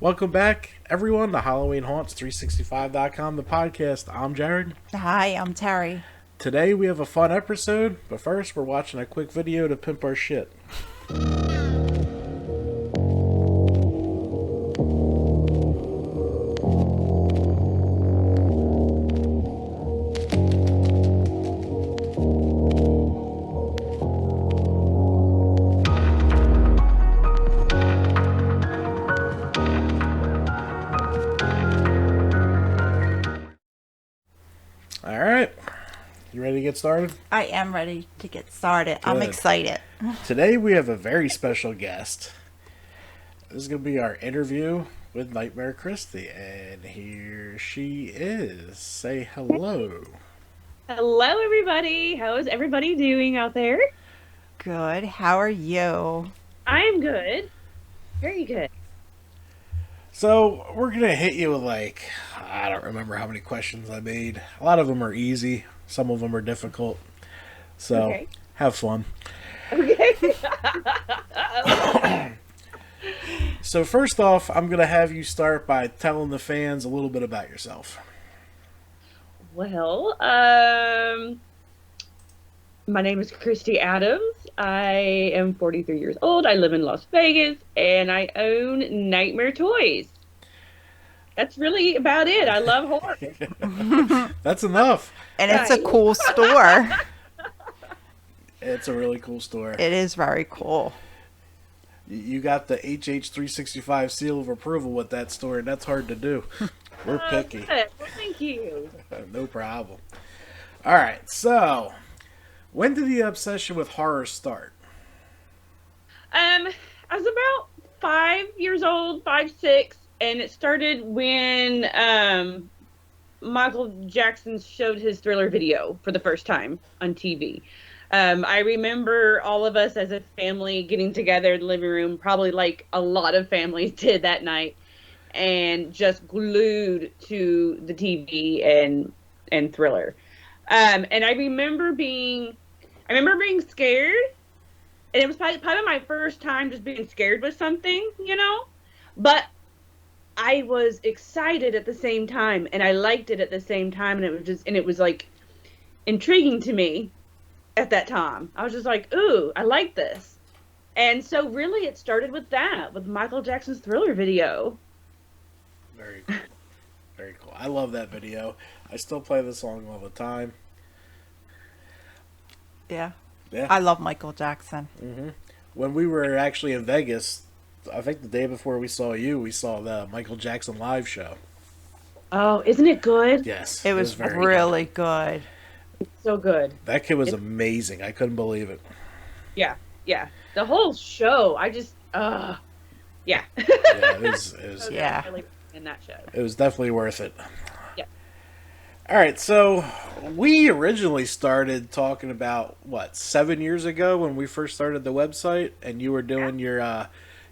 Welcome back, everyone, to Halloween Haunts 365.com, the podcast. I'm Jared. Hi, I'm Terry. Today we have a fun episode, but first we're watching a quick video to pimp our shit. All right, you ready to get started? I am ready to get started. I'm Good. excited. Today we have a very special guest. This is going to be our interview with Nightmare Kristy, and here she is. Say hello. Hello, everybody. How is everybody doing out there? Good. How are you? I am good. Very good. So we're going to hit you with I don't remember how many questions I made. A lot of them are easy. Some of them are difficult. So Okay. have fun. Okay. So first off, I'm going to have you start by telling the fans a little bit about yourself. Well, my name is Kristy Adams. I am 43 years old. I live in Las Vegas, and I own Nightmare Toys. That's really about it. I love horror. That's enough. And it's a cool store. It's a really cool store. It is very cool. You got the HH365 seal of approval with that store, and that's hard to do. We're picky. Good. Well, thank you. No problem. All right, so when did the obsession with horror start? I was about 5 years old, 5, 6, and it started when Michael Jackson showed his Thriller video for the first time on TV. I remember all of us as a family getting together in the living room, probably like a lot of families did that night, and just glued to the TV and Thriller. And I remember being scared. And it was probably my first time just being scared with something, But I was excited at the same time, and I liked it at the same time, and it was like intriguing to me at that time. I was just like, ooh, I like this. And so really it started with that, with Michael Jackson's Thriller video. Very cool. Very cool. I love that video. I still play the song all the time. Yeah. Yeah. I love Michael Jackson. Mm-hmm. When we were actually in Vegas, I think the day before we saw you, we saw the Michael Jackson live show. Oh, isn't it good? Yes. It was very really good. So good. That kid was amazing. I couldn't believe it. Yeah. The whole show, I just, yeah. Yeah, it was Yeah. Really in that show. It was definitely worth it. Yeah. All right, so we originally started talking about, 7 years ago when we first started the website, and you were doing your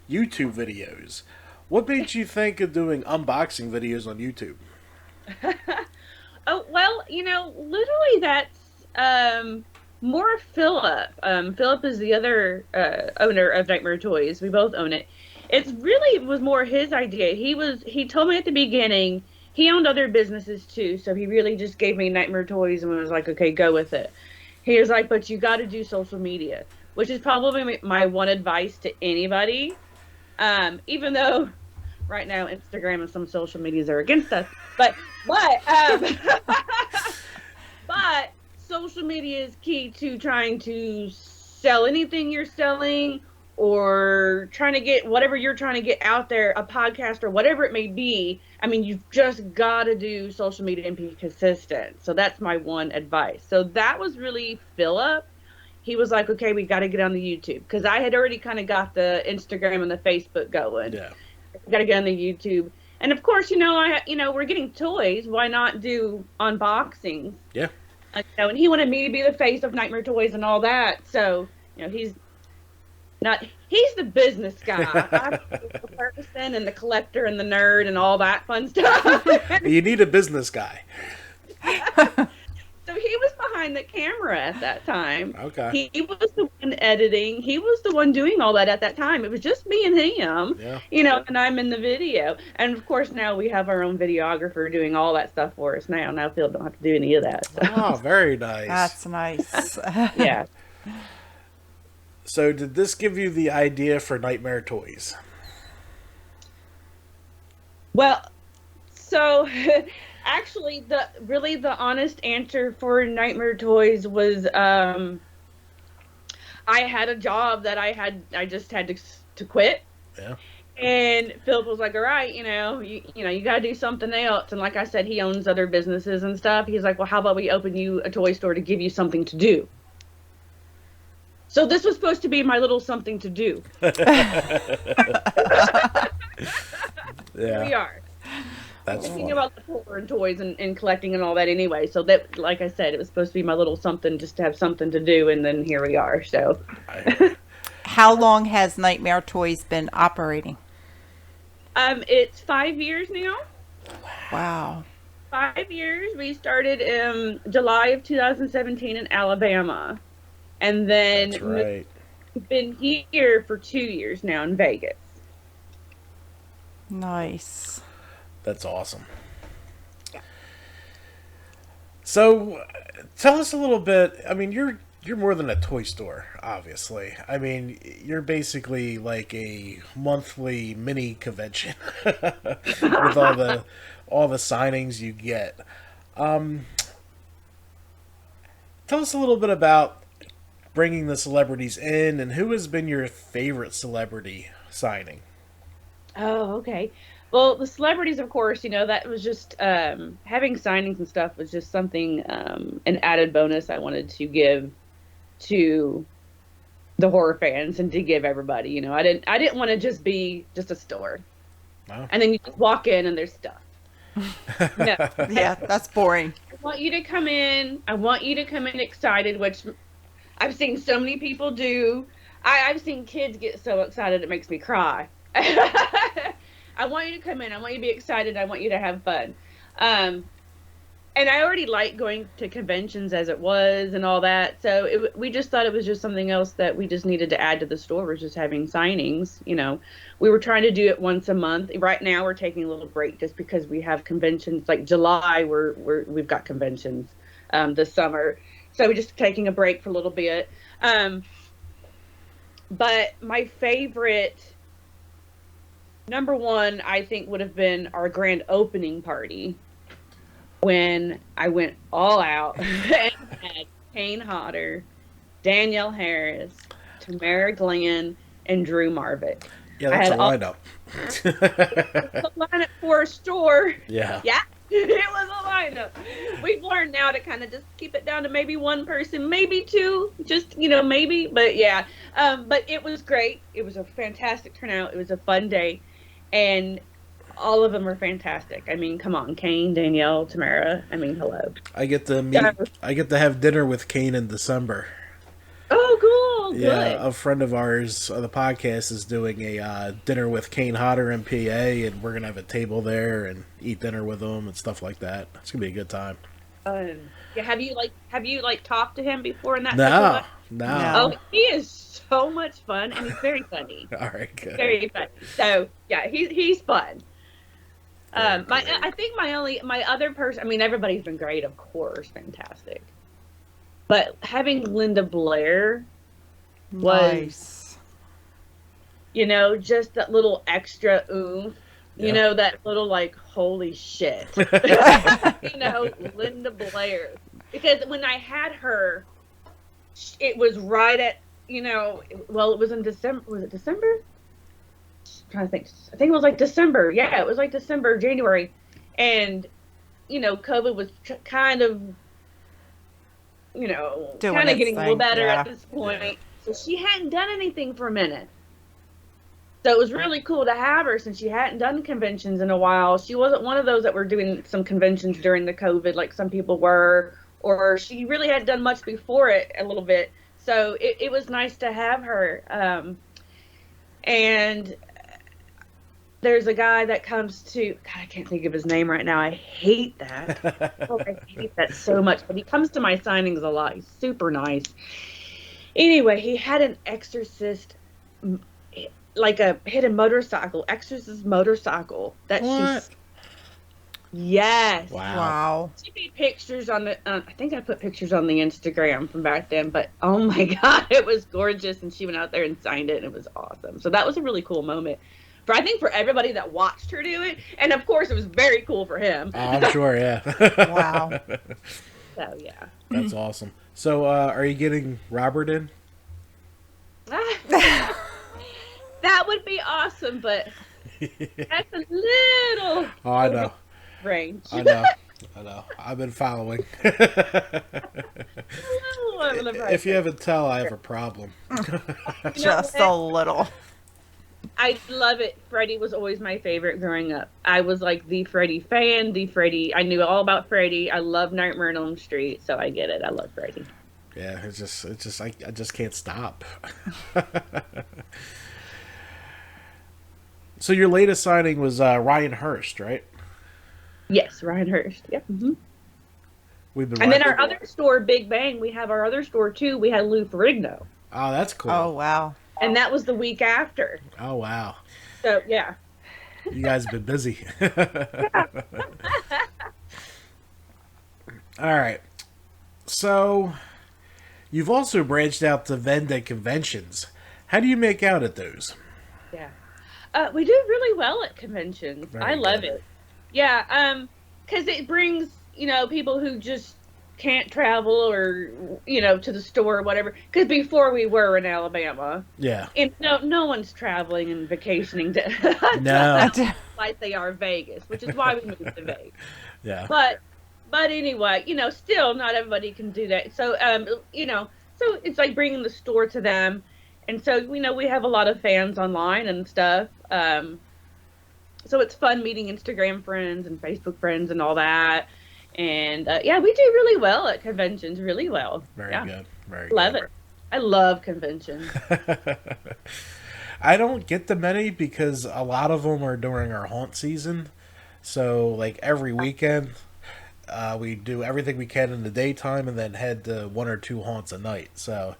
YouTube videos. What made you think of doing unboxing videos on YouTube? Oh, well, literally that's more Philip. Philip is the other owner of Nightmare Toys. We both own it. It was more his idea. He told me at the beginning, he owned other businesses too, so he really just gave me Nightmare Toys and was like, okay, go with it. He was like, but you got to do social media, which is probably my one advice to anybody. Even though right now Instagram and some social medias are against us, but but social media is key to trying to sell anything you're selling, or trying to get whatever you're trying to get out there, a podcast or whatever it may be. I mean, you've just got to do social media and be consistent. So that's my one advice. So that was really Philip. He was like, okay, we got to get on the YouTube, because I had already kind of got the Instagram and the Facebook going. Yeah. Got to get on the YouTube. And of course, we're getting toys. Why not do unboxings? Yeah. And he wanted me to be the face of Nightmare Toys and all that. So, he's the business guy. I'm the person and the collector and the nerd and all that fun stuff. You need a business guy. So he he was behind the camera at that time. Okay. He was the one editing. He was the one doing all that at that time. It was just me and him, Yeah. and I'm in the video. And of course, now we have our own videographer doing all that stuff for us now. Now Phil don't have to do any of that. So. Oh, very nice. That's nice. Yeah. So, did this give you the idea for Nightmare Toys? Well, so actually, the honest answer for Nightmare Toys was I had a job that I just had to quit. Yeah. And Philip was like, all right, you got to do something else. And like I said, he owns other businesses and stuff. He's like, well, how about we open you a toy store to give you something to do? So this was supposed to be my little something to do. Here we are. That's Thinking funny. about the poor and toys and collecting and all that anyway. So that, like I said, it was supposed to be my little something just to have something to do. And then here we are. So How long has Nightmare Toys been operating? it's 5 years now. Wow. 5 years. We started in July of 2017 in Alabama. And then That's right. we've been here for 2 years now in Vegas. Nice. That's awesome. So, tell us a little bit. I mean, you're more than a toy store, obviously. I mean, you're basically like a monthly mini convention with all the signings you get. Tell us a little bit about bringing the celebrities in, and who has been your favorite celebrity signing? Oh, okay. Well, the celebrities, of course, that was just having signings and stuff was just something, an added bonus I wanted to give to the horror fans and to give everybody. I didn't want to just be just a store, No? and then you just walk in and there's stuff. No, Yeah, that's boring. I want you to come in. I want you to come in excited, which I've seen so many people do. I've seen kids get so excited it makes me cry. I want you to come in. I want you to be excited. I want you to have fun. And I already like going to conventions as it was and all that. So we just thought it was just something else that we just needed to add to the store, was just having signings. We were trying to do it once a month. Right now we're taking a little break just because we have conventions. Like July, we've got conventions this summer. So we're just taking a break for a little bit. But my favorite, number one, I think would have been our grand opening party when I went all out and had Kane Hodder, Danielle Harris, Tamara Glenn, and Drew Marvick. Yeah, that's a lineup. A lineup for a store. Yeah. Yeah. It was a lineup. We've learned now to kind of just keep it down to maybe one person, maybe two, just, maybe. But yeah, but it was great. It was a fantastic turnout. It was a fun day. And all of them were fantastic. I mean, come on, Kane, Danielle, Tamara. I mean, hello. I get to have dinner with Kane in December. Oh, cool. Yeah, Good. a friend of ours on the podcast is doing a dinner with Kane Hodder and PA, and we're gonna have a table there and eat dinner with him and stuff like that. It's gonna be a good time. Yeah, have you talked to him before in that? No. Oh, he is so much fun, and he's very funny. All right, good. Very funny. So yeah, he's fun. I think my other person. I mean, everybody's been great, of course, fantastic. But having Linda Blair was, Nice. Just that little extra oomph. Yeah. That little like, holy shit. Linda Blair. Because when I had her, it was right at, it was in December. Was it December? I'm trying to think. I think it was like December. Yeah, it was like December, January. And, COVID was kind of, Doing kind of its getting a little thing, better yeah. at this point. Yeah. So she hadn't done anything for a minute. So it was really cool to have her since she hadn't done conventions in a while. She wasn't one of those that were doing some conventions during the COVID like some people were, or she really hadn't done much before it a little bit. So it was nice to have her. And there's a guy that comes to, God, I can't think of his name right now. I hate that. Oh, I hate that so much. But he comes to my signings a lot. He's super nice. Anyway, he had an exorcist, like a hidden motorcycle, exorcist motorcycle that What? yes. Wow. Wow. She made pictures on the, I think I put pictures on the Instagram from back then, but oh my God, it was gorgeous. And she went out there and signed it and it was awesome. So that was a really cool moment. I think for everybody that watched her do it. And of course, it was very cool for him. I'm sure, yeah. Wow. So, yeah. That's awesome. So, are you getting Robert in? That would be awesome, but that's a little Oh, I know. range. I know. I know. I've been following. If you haven't tell, I have a problem. Just a little. I love it. Freddie was always my favorite growing up. I was like the Freddie fan, I knew all about Freddie. I love Nightmare on Elm Street, so I get it. I love Freddie. Yeah, it's just I just can't stop. So your latest signing was Ryan Hurst, right? Yes, Ryan Hurst. Yep. Mm-hmm. We've been And then watching- our other store, Big Bang, we have our other store too. We had Lou Ferrigno. Oh, that's cool. Oh, wow. And that was the week after. Oh, wow. So, yeah. You guys have been busy. All right. So, you've also branched out to vend at conventions. How do you make out at those? Yeah. We do really well at conventions. Very I love good. it. Yeah. Because it brings, people who just can't travel or, to the store or whatever. Because before we were in Alabama. Yeah. And no one's traveling and vacationing to No. like they are Vegas, which is why we moved to Vegas. Yeah. But anyway, still not everybody can do that. So so it's like bringing the store to them, and so we have a lot of fans online and stuff. So it's fun meeting Instagram friends and Facebook friends and all that. And yeah, we do really well at conventions, really well. Very yeah. good. Very Love good. it. I love conventions. I don't get the many because a lot of them are during our haunt season. So, like every weekend, we do everything we can in the daytime and then head to one or two haunts a night. So,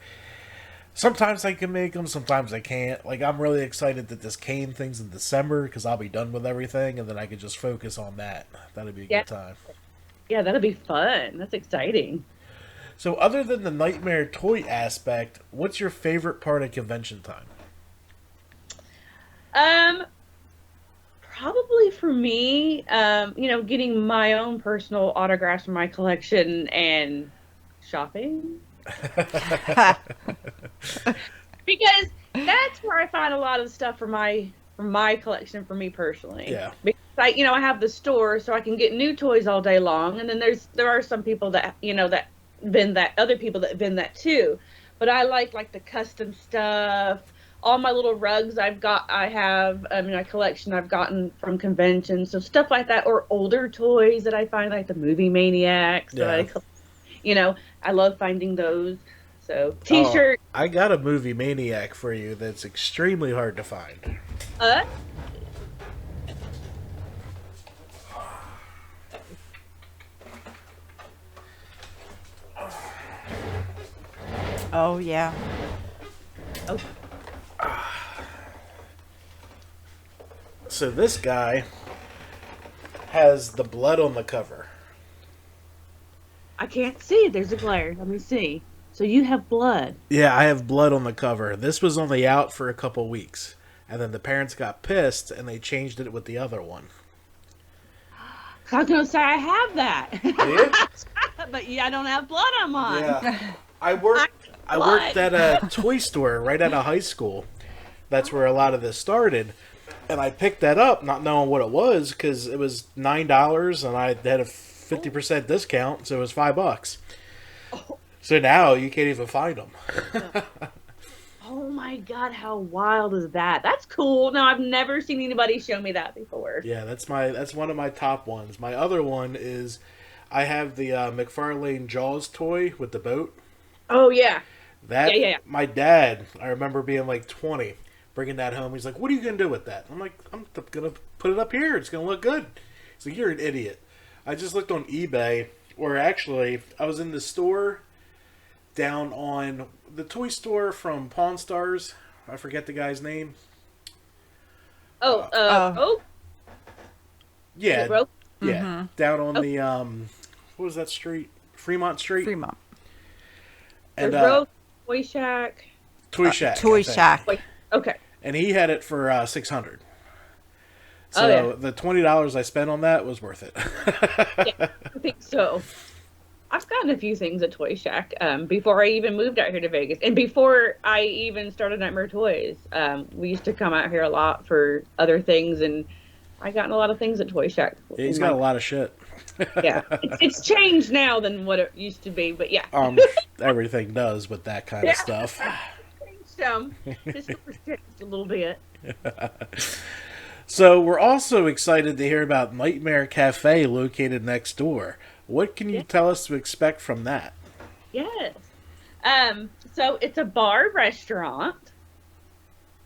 sometimes I can make them, sometimes I can't. Like, I'm really excited that this Kane thing's in December because I'll be done with everything and then I can just focus on that. That'd be a Yeah. good time. Yeah, that'll be fun. That's exciting. So, other than the nightmare toy aspect, what's your favorite part of convention time? Probably for me, getting my own personal autographs from my collection and shopping. Because that's where I find a lot of stuff for my collection for me personally. Yeah. Because I have the store so I can get new toys all day long, and then there are some people that that vend that, other people that vend that too. But I like the custom stuff. All my little rugs I have my collection I've gotten from conventions, so stuff like that, or older toys that I find, like the movie Maniacs. Yeah. I love finding those. So T-shirt. Oh, I got a movie Maniac for you that's extremely hard to find. Oh, yeah. Oh, So this guy has the blood on the cover. I can't see. There's a glare. Let me see. So you have blood. Yeah, I have blood on the cover. This was only out for a couple weeks. And then the parents got pissed and they changed it with the other one. I was gonna say I have that. Yeah? But yeah, I don't have blood on mine. Yeah. I worked at a toy store right out of high school. That's where a lot of this started. And I picked that up not knowing what it was because it was $9 and I had a 50% discount, so it was $5. So now you can't even find them. Oh my God, how wild is that? That's cool. No, I've never seen anybody show me that before. Yeah, that's one of my top ones. My other one is I have the McFarlane Jaws toy with the boat. Oh yeah. That Yeah. My dad, I remember being like 20, bringing that home. He's like, "What are you gonna do with that?" I'm like, "I'm gonna put it up here. It's gonna look good." He's like, "You're an idiot." I just looked on eBay, or actually, I was in the store down on the toy store from Pawn Stars. I forget the guy's name. Oh. Yeah, Rope? yeah, down on the what was that street? Fremont Street. Fremont. And Rope, Toy Shack. Toy Shack. Toy I think. Shack. Wait, okay. And he had it for $600. So Oh, yeah. the $20 I spent on that was worth it. Yeah, I think so. I've gotten a few things at Toy Shack before I even moved out here to Vegas. And before I even started Nightmare Toys, we used to come out here a lot for other things, and I gotten a lot of things at Toy Shack. He's got a lot of shit. Yeah. It's changed now than what it used to be, but yeah. Everything does with that kind of stuff. Just a little bit. So we're also excited to hear about Nightmare Cafe located next door. What can you tell us to expect from that? Yes. So it's a bar restaurant.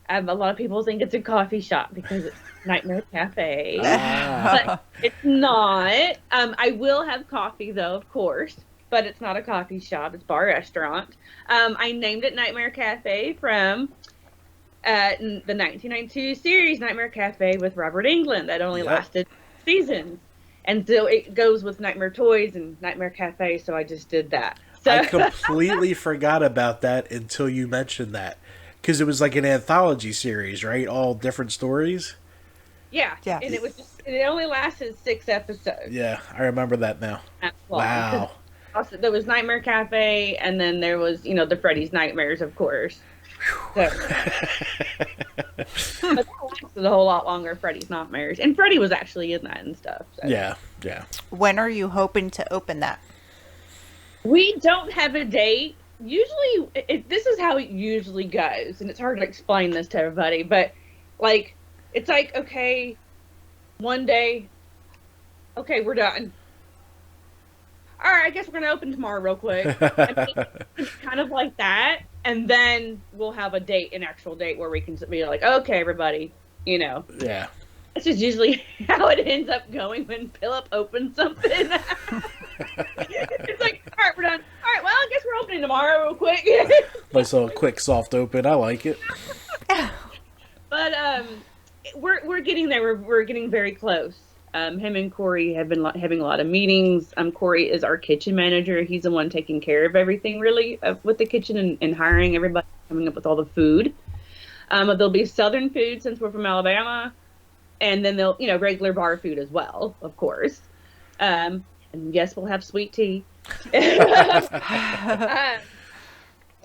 A lot of people think it's a coffee shop because it's Nightmare Cafe. But it's not. I will have coffee though, of course. But it's not a coffee shop. It's a bar restaurant. I named it Nightmare Cafe from the 1992 series Nightmare Cafe with Robert Englund that only lasted seasons. And so it goes with Nightmare Toys and Nightmare Cafe, so I just did that. So I completely forgot about that until you mentioned that. Because it was like an anthology series, right? All different stories? Yeah. And it only lasted 6 episodes. Yeah, I remember that now. Wow. Also, there was Nightmare Cafe, and then there was, the Freddy's Nightmares, of course. So, but that lasted a whole lot longer, Freddy's Nightmares. And Freddy was actually in that and stuff. So. Yeah. When are you hoping to open that? We don't have a date. Usually, this is how it usually goes, and it's hard to explain this to everybody, but, it's like, okay, one day, okay, we're done. All right, I guess we're going to open tomorrow real quick. It's kind of like that. And then we'll have an actual date where we can be like, okay, everybody, Yeah. This is usually how it ends up going when Philip opens something. It's like, all right, we're done. All right, well, I guess we're opening tomorrow real quick. Nice little quick soft open. I like it. But we're getting there. We're getting very close. Him and Corey have been having a lot of meetings. Corey is our kitchen manager. He's the one taking care of everything, really, with the kitchen and hiring everybody, coming up with all the food. There'll be Southern food since we're from Alabama, and then they'll, regular bar food as well, of course. And yes, we'll have sweet tea. And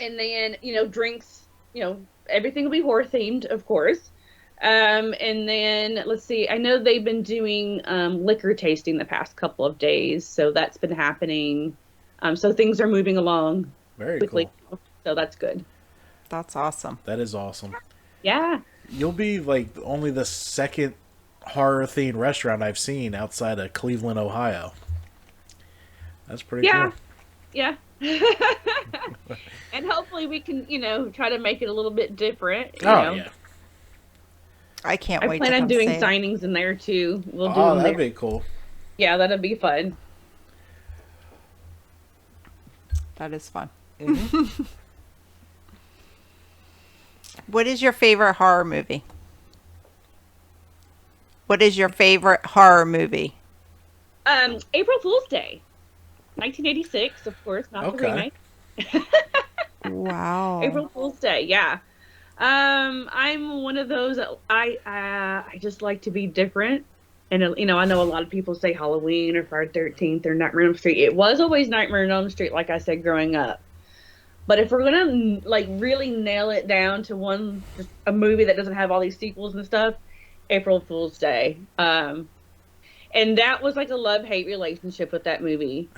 then, drinks, everything will be horror themed, of course. And then let's see, I know they've been doing liquor tasting the past couple of days, so that's been happening. So things are moving along Very quickly. cool. So that's good. That's awesome. That is awesome. Yeah. You'll be only the second horror themed restaurant I've seen outside of Cleveland, Ohio. That's pretty cool. Yeah. And hopefully we can, try to make it a little bit different. Yeah. I can't wait. I plan on doing signings in there too. We'll do them that'd there. be cool. Yeah, that'd be fun. That is fun. Mm-hmm. What is your favorite horror movie? What is your favorite horror movie? April Fool's Day, 1986, of course, not the remake. Wow. April Fool's Day, yeah. I'm one of those that I just like to be different. And, I know a lot of people say Halloween or Friday the 13th or Nightmare on Elm Street. It was always Nightmare on Elm Street, like I said, growing up. But if we're going to, really nail it down to a movie that doesn't have all these sequels and stuff, April Fool's Day. And that was like a love-hate relationship with that movie.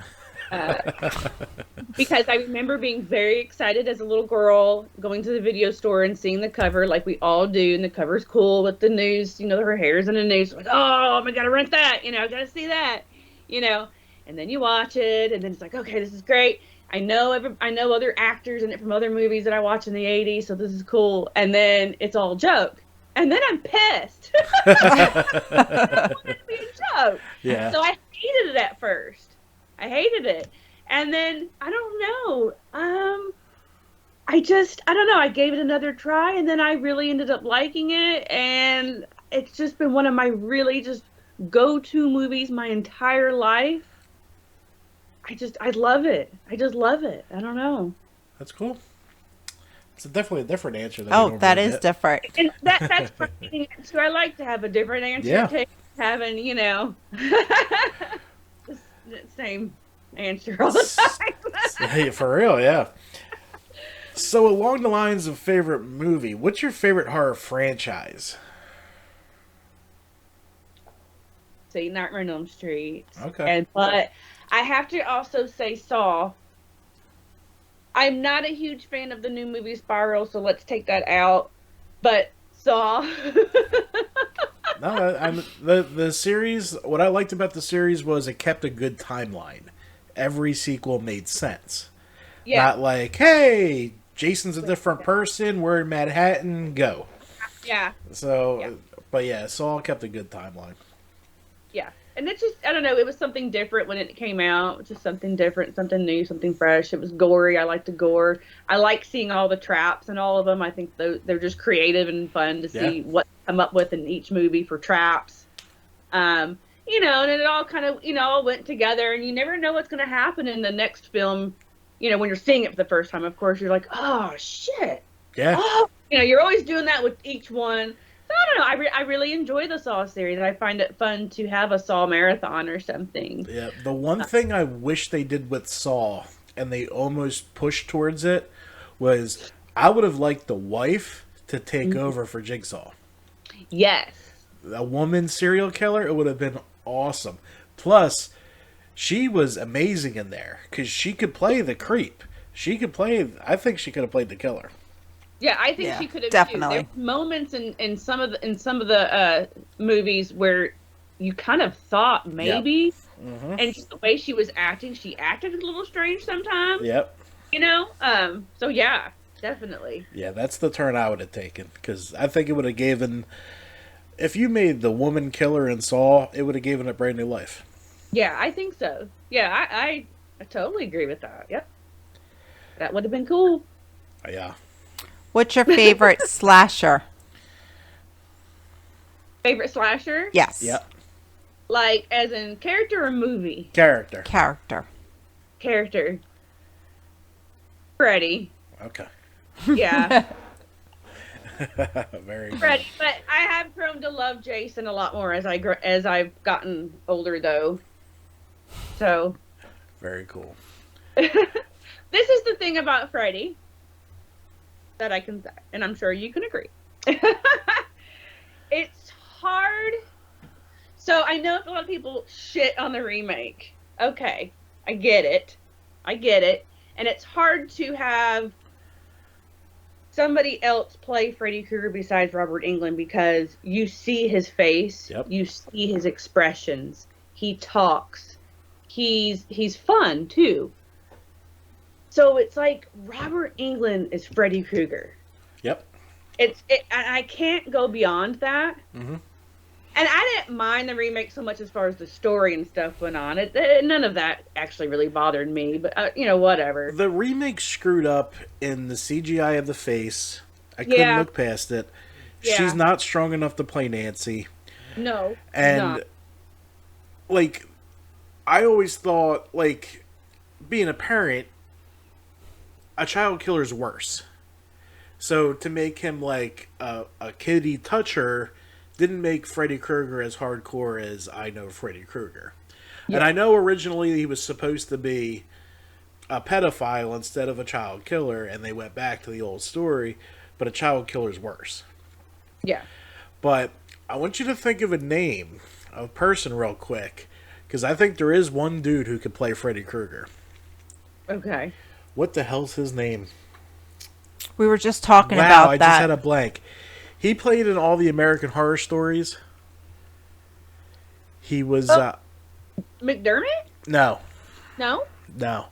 Because I remember being very excited as a little girl, going to the video store and seeing the cover like we all do, and the cover's cool with the news, her hair's in the news, like, oh, I gotta rent that, I gotta see that, and then you watch it, and then it's like, okay, this is great, I know other actors in it from other movies that I watched in the 80s, so this is cool. And then it's all joke. And then I'm pissed. I want it to be a joke. Yeah. So I hated it at first. I hated it. And then, I don't know. I don't know. I gave it another try, and then I really ended up liking it. And it's just been one of my really just go-to movies my entire life. I love it. I just love it. I don't know. That's cool. It's definitely a different answer. Than Oh, that is different. And that's my answer. I like to have a different answer. Yeah. Having, the same answer all the time. Hey, for real, yeah. So along the lines of favorite movie, what's your favorite horror franchise? See, Nightmare on Elm Street. Okay. But I have to also say Saw. I'm not a huge fan of the new movie Spiral, so let's take that out. But Saw. No, the series. What I liked about the series was it kept a good timeline. Every sequel made sense. Yeah. Not like, hey, Jason's a different person. We're in Manhattan. Go. Yeah. So, Yeah. But yeah, Saw kept a good timeline. Yeah. And it's just, I don't know, it was something different when it came out. Just something different, something new, something fresh. It was gory. I like the gore. I like seeing all the traps and all of them. I think they're just creative and fun to see what they come up with in each movie for traps. And it all kind of, all went together, and you never know what's going to happen in the next film. When you're seeing it for the first time, of course, you're like, oh, shit. Yeah. Oh, you're always doing that with each one. So I don't know. I really enjoy the Saw series. I find it fun to have a Saw marathon or something. Yeah. The one thing I wish they did with Saw, and they almost pushed towards it, was I would have liked the wife to take over for Jigsaw. Yes. A woman serial killer, it would have been awesome. Plus, she was amazing in there because she could play the creep. I think she could have played the killer. Yeah, I think she could have definitely. There were moments in some of the movies where you kind of thought maybe, and just the way she was acting, she acted a little strange sometimes. Yep. So yeah, definitely. Yeah, that's the turn I would have taken because I think it would have given. If you made the woman killer in Saw, it would have given it brand new life. Yeah, I think so. Yeah, I totally agree with that. Yep. That would have been cool. Yeah. What's your favorite slasher? Favorite slasher? Yes. Yep. Like, as in character or movie? Character. Character. Freddy. Okay. Yeah. Very good. Freddy, but I have grown to love Jason a lot more as I've gotten older, though. So. Very cool. This is the thing about Freddy that I can say, and I'm sure you can agree. It's hard. So I know a lot of people shit on the remake. Okay, I get it. And it's hard to have somebody else play Freddy Krueger besides Robert Englund because you see his face, you see his expressions, he talks, he's fun too. So it's like Robert Englund is Freddy Krueger. Yep. I can't go beyond that. Mm-hmm. And I didn't mind the remake so much as far as the story and stuff went on. None of that actually really bothered me, but whatever. The remake screwed up in the CGI of the face. I couldn't look past it. Yeah. She's not strong enough to play Nancy. No. And like, I always thought, like, being a parent, a child killer's worse. So to make him like a kiddie toucher didn't make Freddy Krueger as hardcore as I know Freddy Krueger. Yeah. And I know originally he was supposed to be a pedophile instead of a child killer, and they went back to the old story, but a child killer's worse. Yeah. But I want you to think of a name, a person real quick, because I think there is one dude who could play Freddy Krueger. Okay. What the hell's his name? We were just talking about I that. I just had a blank. He played in all the American Horror Stories. He was... McDermott? No. No? No.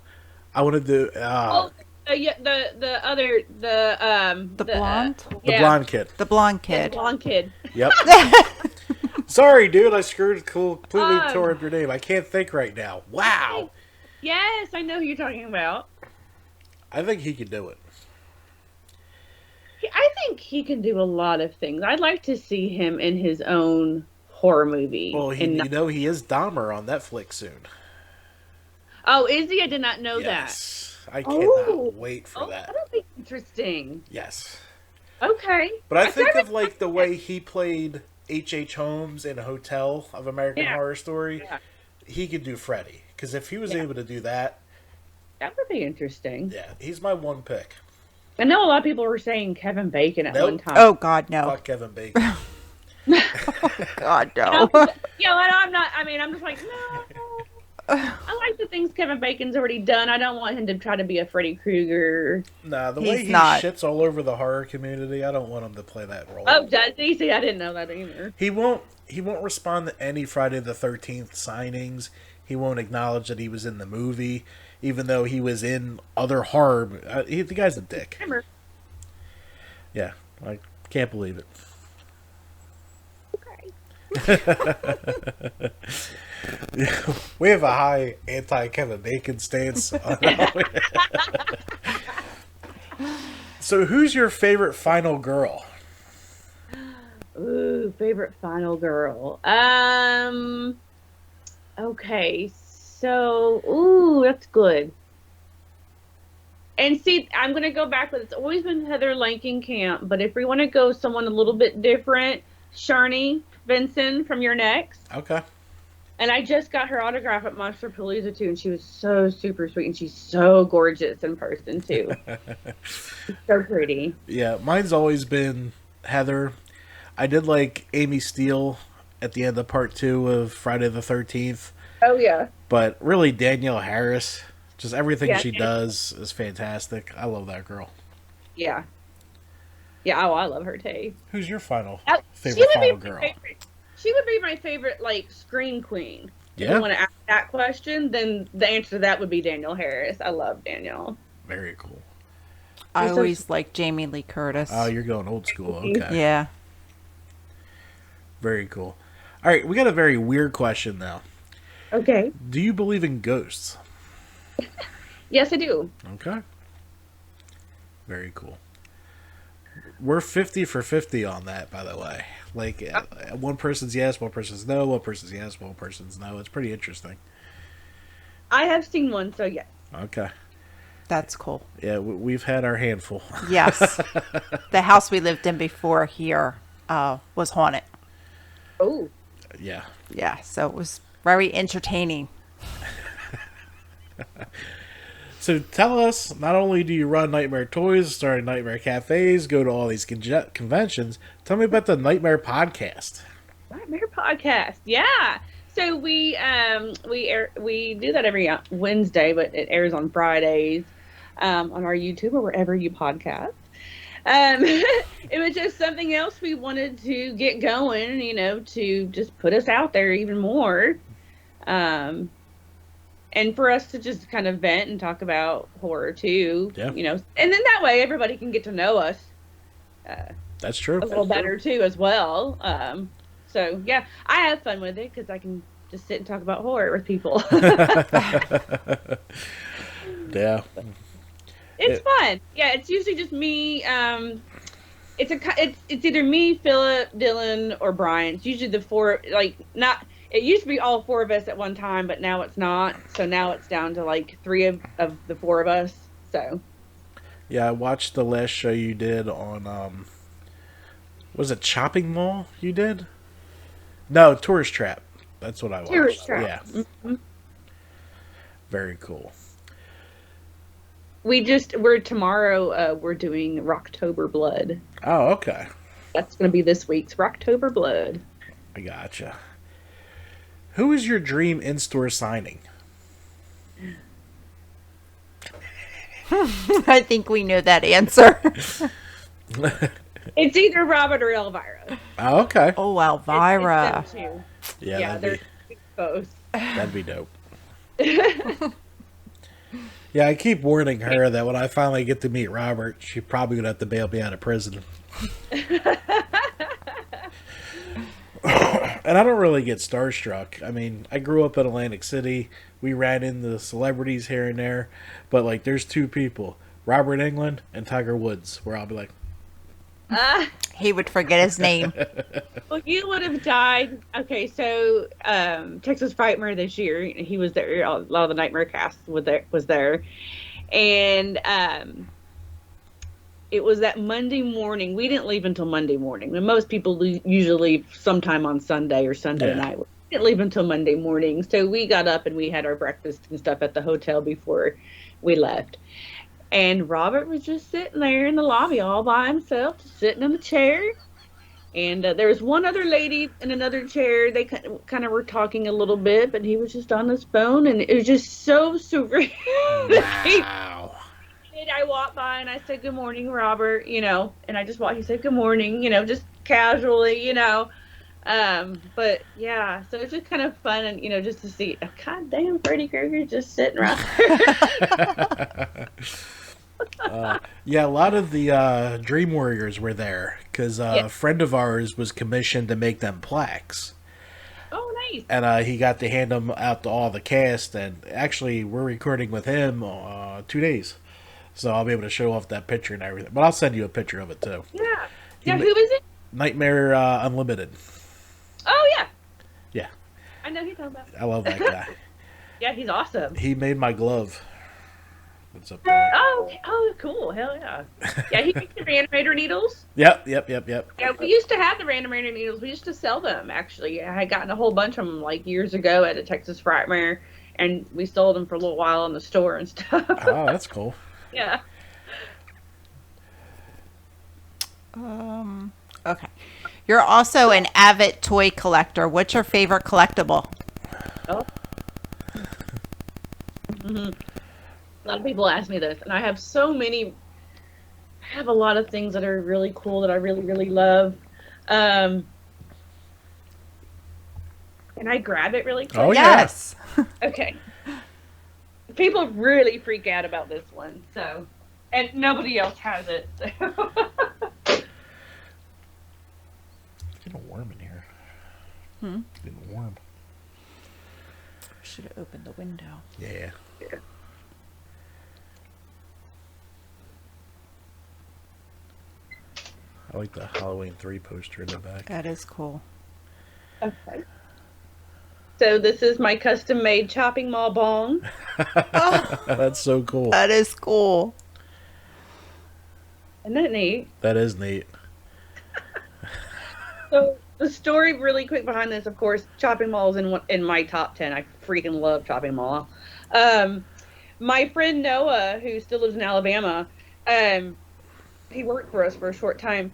I want to do Oh, yeah, The blonde? the yeah, blonde kid. The blonde yeah, the kid. blonde kid. Yep. Sorry, dude. I completely Um, tore up your name. I can't think right now. Wow. Yes, I know who you're talking about. I think he could do it. I think he can do a lot of things. I'd like to see him in his own horror movie. Well, he is Dahmer on Netflix soon. Oh, is he? I did not know that. Yes. I Oh, cannot wait for that. that'll be interesting. Yes. Okay. But I think of like the way he played H.H. Holmes in Hotel of American Yeah. Horror Story. Yeah. He could do Freddy. Because if he was Yeah. able to do that, That would be interesting. yeah, he's my one pick. I know a lot of people were saying Kevin Bacon at Nope. one time. Oh, God, no. Fuck Kevin Bacon. God, no. Yeah, and I'm not. I mean, I'm just like, no. I like the things Kevin Bacon's already done. I don't want him to try to be a Freddy Krueger. Nah, the way He's he not. shits all over the horror community, I don't want him to play that role. Oh, does he? See, I didn't know that either. He won't respond to any Friday the 13th signings. He won't acknowledge that he was in the movie, even though he was in other horror. The guy's a dick. Remember? Yeah, I can't believe it. Okay. We have a high anti-Kevin Bacon stance. So, who's your favorite final girl? Ooh, favorite final girl. Okay, so that's good. And see, I'm gonna go back with it's always been Heather Langenkamp, but if we want to go someone a little bit different, Sharni Vinson from Your Next. Okay. And I just got her autograph at Monster Palooza too, and she was so super sweet, and she's so gorgeous in person too. So pretty. Yeah, mine's always been Heather. I did like Amy Steele at the end of part 2 of Friday the 13th. Oh yeah. But really, Danielle Harris, just everything Yeah. she does is fantastic. I love that girl. Yeah. Yeah, oh, I love her too. Who's your favorite She would final be girl? my favorite. She would be my favorite, like, scream queen. If Yeah. you want to ask that question, then the answer to that would be Danielle Harris. I love Danielle. Very cool. I You're so- always like Jamie Lee Curtis. Oh, you're going old school. Okay. Yeah. Very cool. All right, we got a very weird question now. Okay. Do you believe in ghosts? Yes, I do. Okay. Very cool. We're 50 for 50 on that, by the way. Like, one person's yes, one person's no, one person's yes, one person's no. It's pretty interesting. I have seen one, so yes. Okay. That's cool. Yeah, we've had our handful. Yes. The house we lived in before here was haunted. Oh. Yeah. Yeah, so it was very entertaining. So tell us, not only do you run Nightmare Toys, start Nightmare Cafes, go to all these conventions, tell me about the Nightmare Podcast. Nightmare Podcast. Yeah. So we do that every Wednesday, but it airs on Fridays on our YouTube or wherever you podcast. It was just something else we wanted to get going, to just put us out there even more. And for us to just kind of vent and talk about horror too, Yeah. and then that way everybody can get to know us That's true. a little better too as well. So yeah, I have fun with it because I can just sit and talk about horror with people. Yeah. It's fun. Yeah, it's usually just me. It's either me, Philip, Dylan, or Brian. It's usually the four. Not. It used to be all four of us at one time, but now it's not. So now it's down to like three of the four of us. So. Yeah, I watched the last show you did on, was it Chopping Mall you did? No, Tourist Trap. That's what I watched. Tourist Trap. Yeah. Mm-hmm. Very cool. We're tomorrow, we're doing Rocktober Blood. Oh, okay. That's going to be this week's Rocktober Blood. I gotcha. Who is your dream in-store signing? I think we know that answer. It's either Robert or Elvira. Oh, okay. Oh, Elvira. It's them two. Yeah, They're both. that'd be dope. Yeah, I keep warning her that when I finally get to meet Robert, she probably gonna have to bail me out of prison. And I don't really get starstruck. I mean, I grew up in Atlantic City. We ran into celebrities here and there, but like, there's two people, Robert Englund and Tiger Woods, where I'll be like, He would forget his name. Well, you would have died. Okay, so Texas Frightmare this year, he was there. A lot of the Nightmare cast was there, and it was that Monday morning. We didn't leave until Monday morning. And most people usually leave sometime on Sunday or Sunday night. We didn't leave until Monday morning, so we got up and we had our breakfast and stuff at the hotel before we left. And Robert was just sitting there in the lobby all by himself, just sitting in the chair. And there was one other lady in another chair. They kind of were talking a little bit, but he was just on his phone, and it was just so surreal. wow. And I walked by and I said, "Good morning, Robert," and I just walked. He said, "Good morning," just casually, But yeah, so it's just kind of fun, and just to see, goddamn, Freddy Krueger just sitting right there. Yeah, a lot of the Dream Warriors were there because a friend of ours was commissioned to make them plaques. Oh, nice. And he got to hand them out to all the cast. And actually, we're recording with him 2 days. So I'll be able to show off that picture and everything. But I'll send you a picture of it, too. Yeah. Yeah, who is it? Nightmare Unlimited. Oh, yeah. Yeah. I know who you're talking about. I love that guy. Yeah, he's awesome. He made my glove. What's up there? Oh, okay. Oh, cool. Hell yeah. Yeah, he makes the Reanimator needles. Yep. Yeah, we used to have the Reanimator needles. We used to sell them, actually. I had gotten a whole bunch of them, like, years ago at a Texas Frightmare, and we sold them for a little while in the store and stuff. Oh, that's cool. Yeah. Okay. You're also an avid toy collector. What's your favorite collectible? Oh. Mm-hmm. A lot of people ask me this, and I have so many. I have a lot of things that are really cool that I really, really love. Can I grab it really quick? Oh, yeah. Yes. Okay. People really freak out about this one, so, and nobody else has it. So. It's getting warm in here. It's getting warm. Should have opened the window. Yeah. I like the Halloween 3 poster in the back. That is cool. Okay. So this is my custom-made chopping mall bong. That's so cool. That is cool. Isn't that neat? That is neat. So the story really quick behind this, of course, chopping mall is in my top 10. I freaking love chopping mall. My friend Noah, who still lives in Alabama, he worked for us for a short time.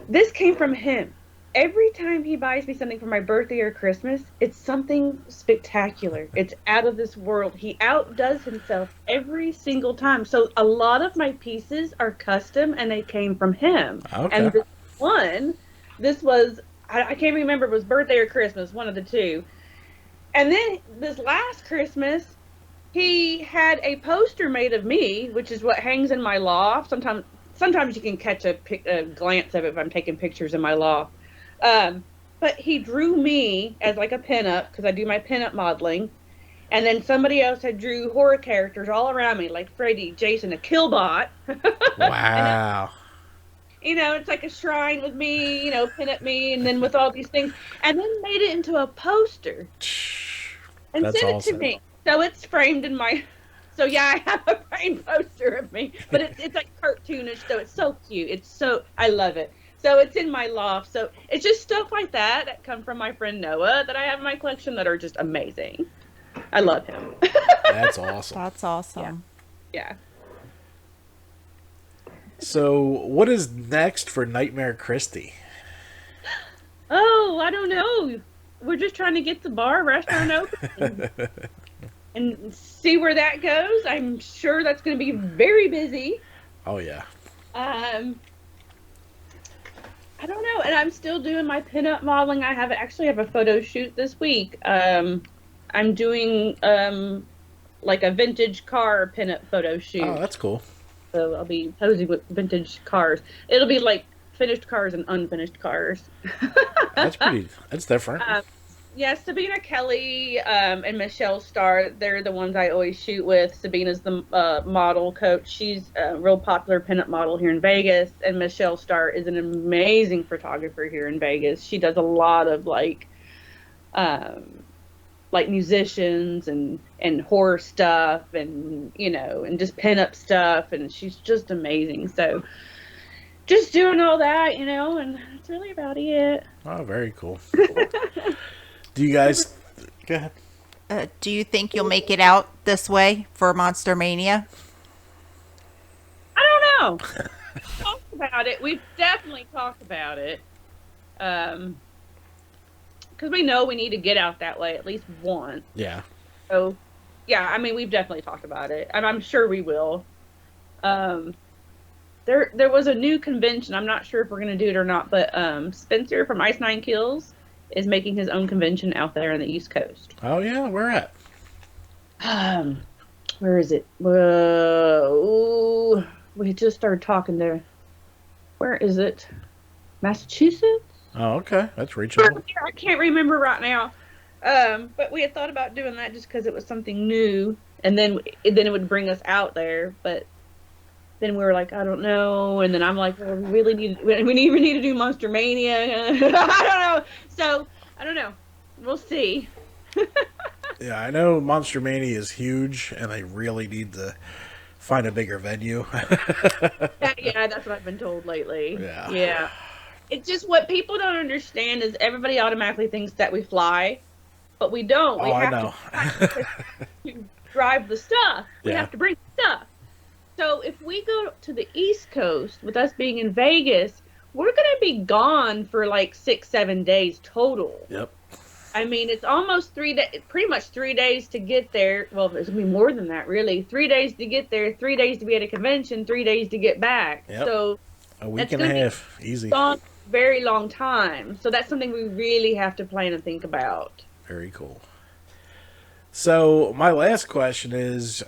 This came from him. Every time he buys me something for my birthday or Christmas, it's something spectacular. It's out of this world. He outdoes himself every single time. So a lot of my pieces are custom, and they came from him. Okay. And this was, I can't remember if it was birthday or Christmas, one of the two. And then this last Christmas, he had a poster made of me, which is what hangs in my loft. Sometimes you can catch a glance of it if I'm taking pictures in my loft. But he drew me as like a pinup, because I do my pinup modeling. And then somebody else had drew horror characters all around me, like Freddy, Jason, a killbot. Wow. It's like a shrine with me, pinup me, and then with all these things. And then made it into a poster. And That's sent it awesome. to me. So it's framed in my... So yeah, I have a framed poster of me. But it's like cartoonish, so it's so cute. I love it. So it's in my loft. So it's just stuff like that come from my friend Noah that I have in my collection that are just amazing. I love him. That's awesome. That's awesome. Yeah. So, what is next for Nightmare Kristy? Oh, I don't know. We're just trying to get the restaurant open and see where that goes. I'm sure that's going to be very busy. Oh, yeah. I don't know, and I'm still doing my pinup modeling. I actually have a photo shoot this week. I'm doing like a vintage car pinup photo shoot. Oh, that's cool. So I'll be posing with vintage cars. It'll be like finished cars and unfinished cars. That's different. Yeah, Sabina Kelly and Michelle Starr, they're the ones I always shoot with. Sabina's the model coach. She's a real popular pinup model here in Vegas. And Michelle Starr is an amazing photographer here in Vegas. She does a lot of like musicians and horror stuff and, and just pinup stuff. And she's just amazing. So just doing all that, and that's really about it. Oh, very cool. Do you guys... Go ahead. Do you think you'll make it out this way for Monster Mania? I don't know. Talked about it. We've definitely talked about it. Because we know we need to get out that way at least once. Yeah. So, yeah, I mean, we've definitely talked about it. And I'm sure we will. There was a new convention. I'm not sure if we're going to do it or not. But Spencer from Ice Nine Kills is making his own convention out there on the East Coast. Oh, yeah? Where at? Where is it? Whoa. We just started talking there. Where is it? Massachusetts? Oh, okay. That's reachable. I can't remember right now. But we had thought about doing that just because it was something new. And then it would bring us out there. But then we were like, I don't know. And then I'm like, well, we need to do Monster Mania. I don't know. So, I don't know. We'll see. Yeah, I know Monster Mania is huge, and they really need to find a bigger venue. Yeah, that's what I've been told lately. Yeah. It's just what people don't understand is everybody automatically thinks that we fly, but we don't. We have to drive the stuff. We have to bring the stuff. So if we go to the East Coast, with us being in Vegas, we're going to be gone for like 6-7 days total. Yep. I mean, it's almost 3 days, pretty much 3 days to get there. Well, it's going to be more than that, really. 3 days to get there, 3 days to be at a convention, 3 days to get back. Yep. So a week and a half, easy. Gone very long time. So that's something we really have to plan and think about. Very cool. So my last question is,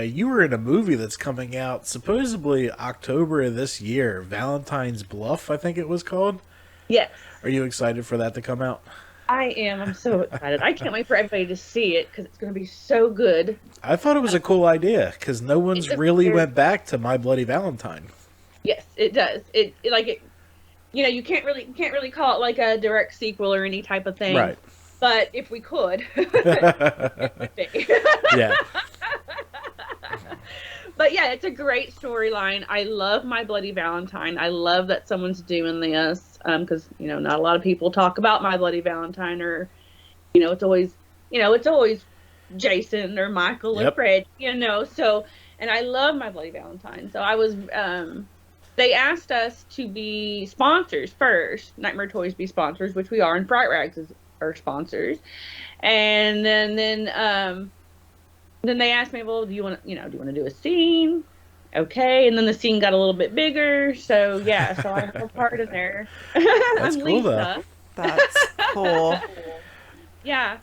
you were in a movie that's coming out supposedly October of this year, Valentine's Bluff, I think it was called. Yes. Are you excited for that to come out? I am. I'm so excited. I can't wait for everybody to see it because it's going to be so good. I thought it was a cool idea because no one's really went back to My Bloody Valentine. Yes, it does. You can't really call it like a direct sequel or any type of thing. Right. But if we could, yeah. But yeah, it's a great storyline. I love My Bloody Valentine. I love that someone's doing this because not a lot of people talk about My Bloody Valentine, or it's always Jason or Michael or Fred. So, and I love My Bloody Valentine. So I was. They asked us to be sponsors first. Nightmare Toys be sponsors, which we are, and Fright Rags is our sponsors. And then they asked me, well, do you want to do a scene? Okay. And then the scene got a little bit bigger. So yeah, so I have a part in there. That's I'm cool, Lisa. though. That's cool. Yeah.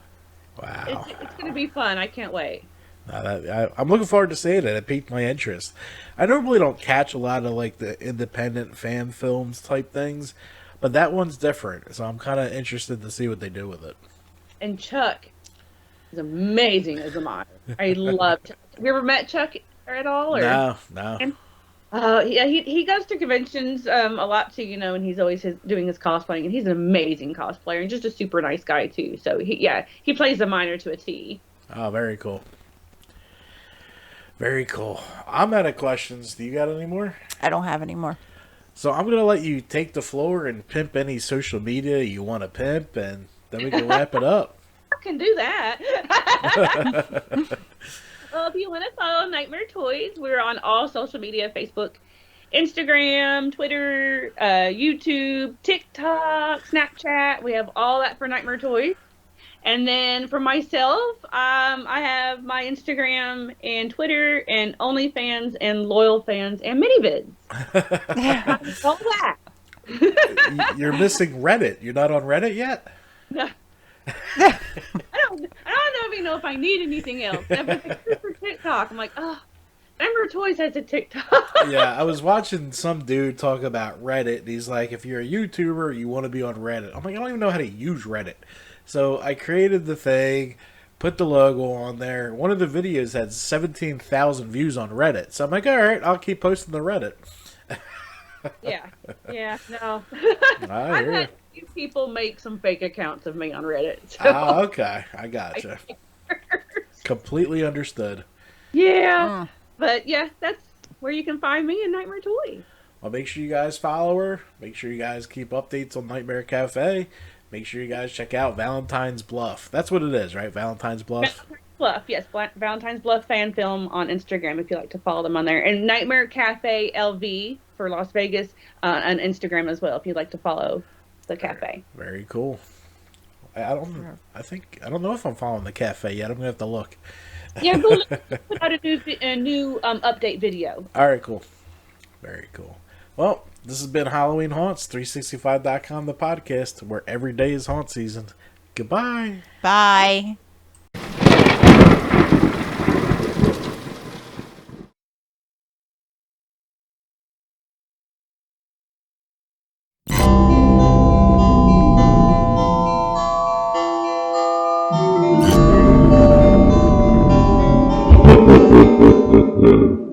Wow. It's going to be fun. I can't wait. I'm looking forward to seeing it. It piqued my interest. I normally don't catch a lot of like the independent fan films type things, but that one's different. So I'm kind of interested to see what they do with it. And Chuck is amazing as a model. I love Chuck. Have you ever met Chuck at all? Or? No. Yeah, he goes to conventions a lot too, and he's always doing his cosplaying, and he's an amazing cosplayer and just a super nice guy too. So he plays the minor to a T. Oh, very cool. Very cool. I'm out of questions. Do you got any more? I don't have any more. So I'm going to let you take the floor and pimp any social media you want to pimp, and then we can wrap it up. I can do that. Well, if you want to follow Nightmare Toys, we're on all social media, Facebook, Instagram, Twitter, YouTube, TikTok, Snapchat. We have all that for Nightmare Toys. And then for myself, I have my Instagram and Twitter and OnlyFans and Loyal Fans and MiniVids. All that. You're missing Reddit. You're not on Reddit yet? No. I don't know if me know if I need anything else. And if it's for TikTok, I'm like, oh, Nightmare Toys has a TikTok. Yeah, I was watching some dude talk about Reddit. And he's like, if you're a YouTuber, you want to be on Reddit. I'm like, I don't even know how to use Reddit. So I created the thing, put the logo on there. One of the videos had 17,000 views on Reddit. So I'm like, all right, I'll keep posting the Reddit. Yeah, no. I I've hear had a few people make some fake accounts of me on Reddit. So. Oh, okay. I gotcha. Completely understood. Yeah. But yeah, that's where you can find me in Nightmare Toys. Well, make sure you guys follow her. Make sure you guys keep updates on Nightmare Cafe. Make sure you guys check out Valentine's Bluff. That's what it is, right? Valentine's Bluff? Valentine's Bluff, yes. Valentine's Bluff fan film on Instagram if you like to follow them on there. And Nightmare Cafe LV for Las Vegas on Instagram as well if you'd like to follow the cafe. Very cool. I don't know if I'm following the cafe yet. I'm gonna have to look. Yeah, we'll put out a new update video. All right, cool. Very cool. Well, this has been Halloween Haunts, 365.com, the podcast, where every day is haunt season. Goodbye. Bye. Mm-hmm.